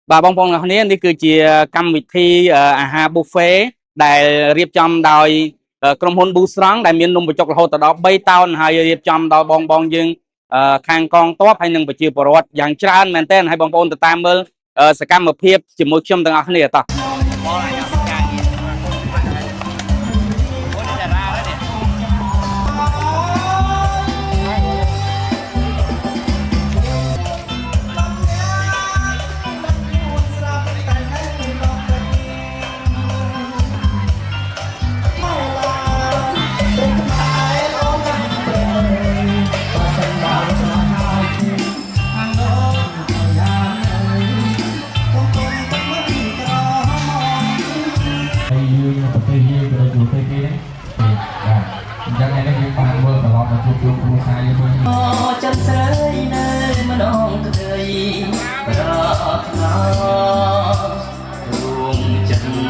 bà bong bong này đi cứ chỉ cầm vị thi ha buffet đại riệp chom đòiក្រុមហ៊ុន Boost Strong ដែលមាននំបញ្ចុករហូតដល់3តោនហើយរៀបចំដល់បងបងយើងខាងកងទ័ពហើយនឹងប្រជាពលរដ្ឋយ៉ាងច្រើនមែនទែនហើយបងប្អូនទៅតាមមើលសកម្មភាពជាមួយខ្ញុំទាំងអស់គ្នាតោះ ยังไงได้ยินฟังเบอร์ตลอดมาชุบชุบครูชายด้วยจันทร์ใสในมันน้องเคยรอรอดวงจันทร์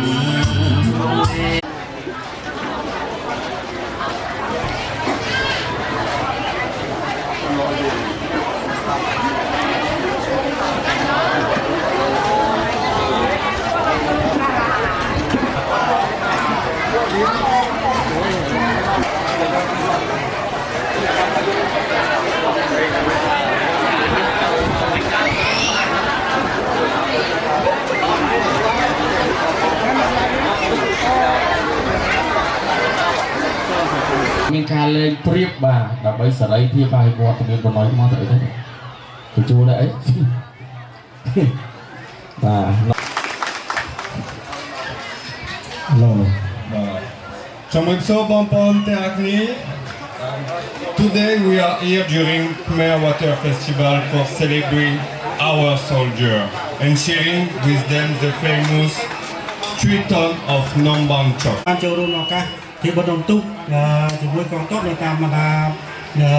ดวงเอ មានការលេងព្រៀបបាទដើម្បីសេរីភាពឲ្យវត្តមានបំណុយមកទៅអីទៅជួលដែរអីបាទ Hello. Chamrizo Bonpon Terakni. Today we are here during Khmer Water Festival for celebrating our soldier and sharing with them the famous 3 tons of Nombang Chok. ចូលរួមឱកាសជាបដងទុកជាមួយកងទ័ពនៅតាមបណ្ដា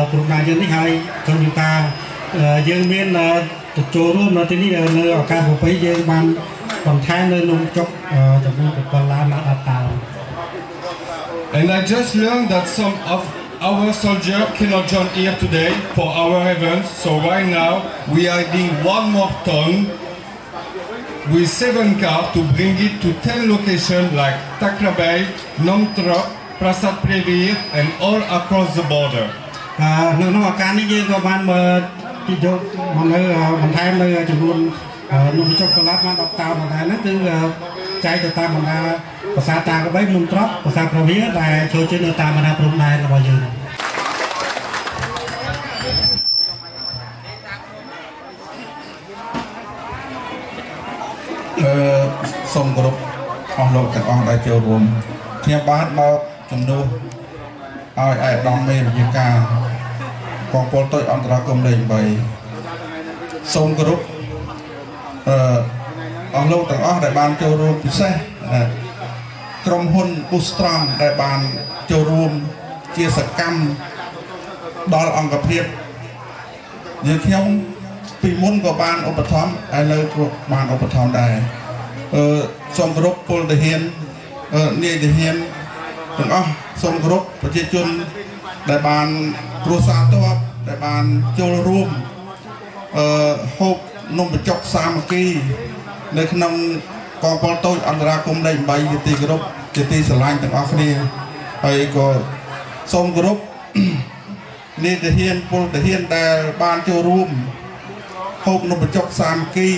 ព្រំដែនយើងនេះហើយក៏មានការយើងមានចូលរួមនៅទីនេះនៅឱកាសប្រពៃយើងបានបន្ថែមនៅនំចុកចំនួន7ឡានមកដល់តោ And I just learned that some of our soldiers cannot join here today for our event, so right now we are adding 1 more ton with 7 cars to bring it to 10 locations like Takrabay, Nom Trok, Prasat Previr and all across the border. នៅក្នុងឱកាសនេះយើងក៏បានទីយកមកនៅបន្ថែមនៅចំនួននំចុកកន្លះបាន10តោនដែរហ្នឹងគឺចែកទៅតាមបណ្ដាភាសាតាក្របីនំត្រប់ភាសាប្រវីដែលចូលជិះនៅតាមបណ្ដាព្រំដែនរបស់យើង សូមគោរពអស់លោកទាំងអស់ដែលចូលរួមខ្ញុំបាទមកជំនួសឲ្យឯកឧត្តមមេវិជ្ជាការកងពលតូចអន្តរកម្មលេខ3សូមគោរពអស់លោកទាំងអស់ដែលបានចូលរួមពិសេសក្រុមហ៊ុន Boost Strong ដែលបានចូលរួមជាសកម្មដល់អង្គភាពយើងខ្ញុំពីមុនក៏បានឧបត្ថម្ភហើយនៅក៏បានឧបត្ថម្ភដែរសូមគោរពពលទាហាននាយទាហានទាំងអស់សូមគោរពប្រជាជនដែលបានគ្រួសារទ័ពដែលបានចូលរួមហូបនំបញ្ចុកសាមគ្គីនៅក្នុងកងពលតូចអន្តរាគមន៍លេខ8ជាទីគោរពជាទីស្រឡាញ់ទាំងអស់គ្នាហើយក៏សូមគោរពនាយទាហានពលទាហានដែលបានចូលរួមហូបនំបញ្ចុកសាមគ្គី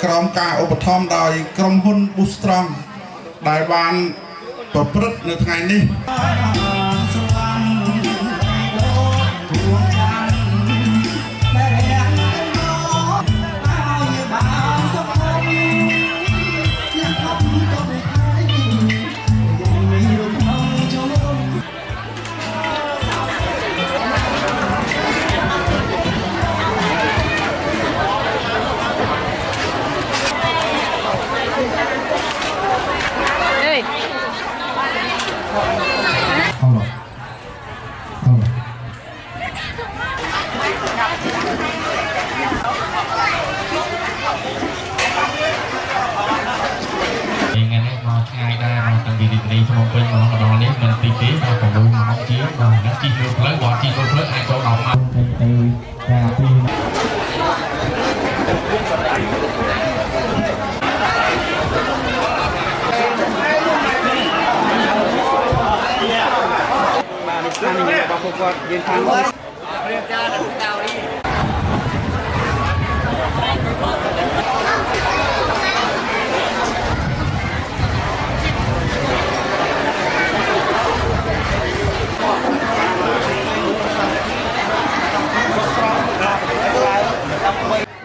ក្រោមការឧបត្ថម្ភដោយក្រុមហ៊ុន Boost Strong ដែលបានប្រព្រឹត្តនៅថ្ងៃនេះ នេះក្នុងពេញម្ដងម្ដងនេះមិនទីទេដល់ប្រមូលមកជាដល់អ្នកជីធ្វើផ្លូវបត់ជីធ្វើផ្លូវអាចចូលដល់មកទៅការពី គាត់យើងខាង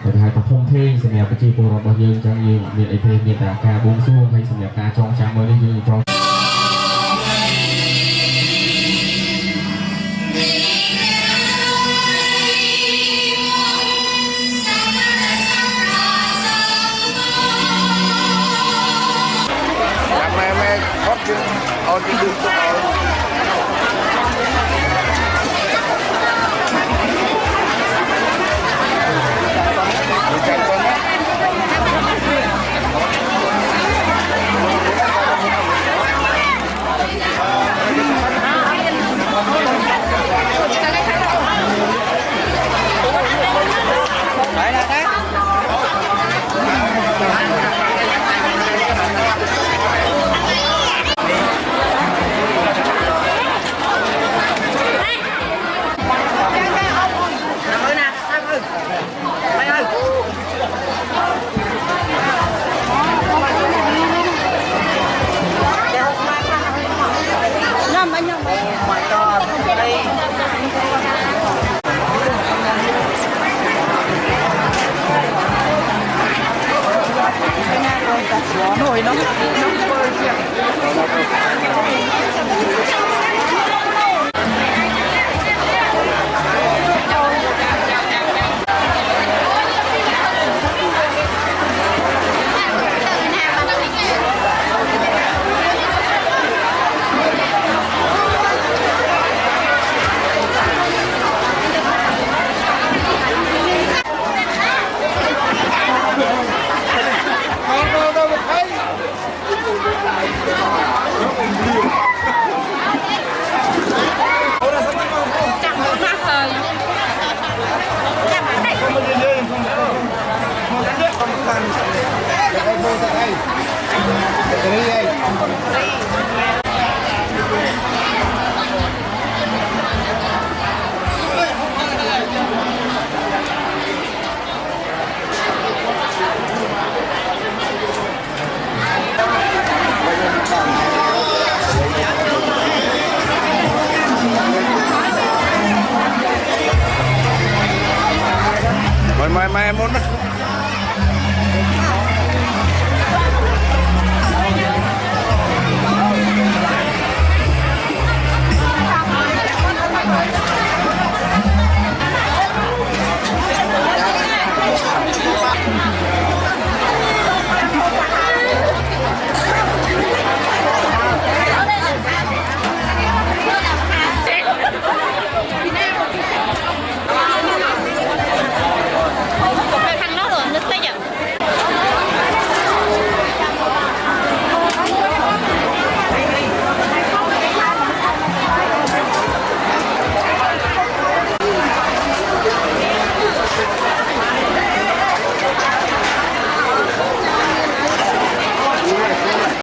để hai tập thông thê xem nhà cái chi phù hợp bao nhiêu chẳng như miền ấy thêm miền đảo ca buông xuông hay xem nhà ca trong trang mới đi như trong mẹ có chuyện on đi đường nổi nó